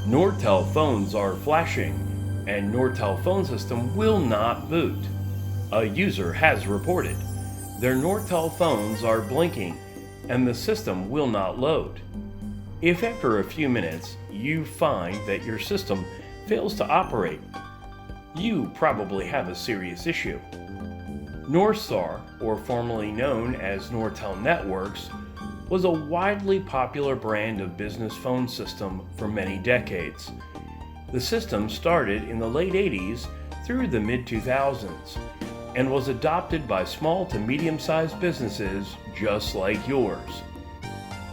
Nortel phones are flashing, and Nortel Phone System will not boot. A user has reported their Nortel phones are blinking, and the system will not load. If after a few minutes you find that your system fails to operate, you probably have a serious issue. Norstar, or formerly known as Nortel Networks, was a widely popular brand of business phone system for many decades. The system started in the late 80s through the mid-2000s and was adopted by small to medium-sized businesses just like yours.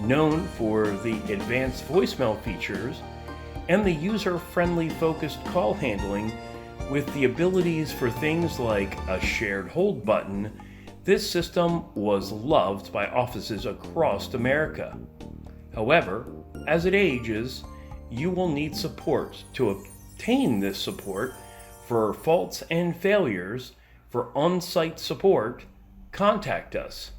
Known for the advanced voicemail features and the user-friendly focused call handling with the abilities for things like a shared hold button, this system was loved by offices across America. However, as it ages, you will need support. To obtain this support for faults and failures, for on-site support, contact us.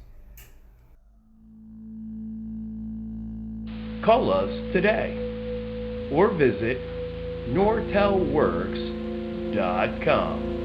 Call us today or visit nortelworks.com.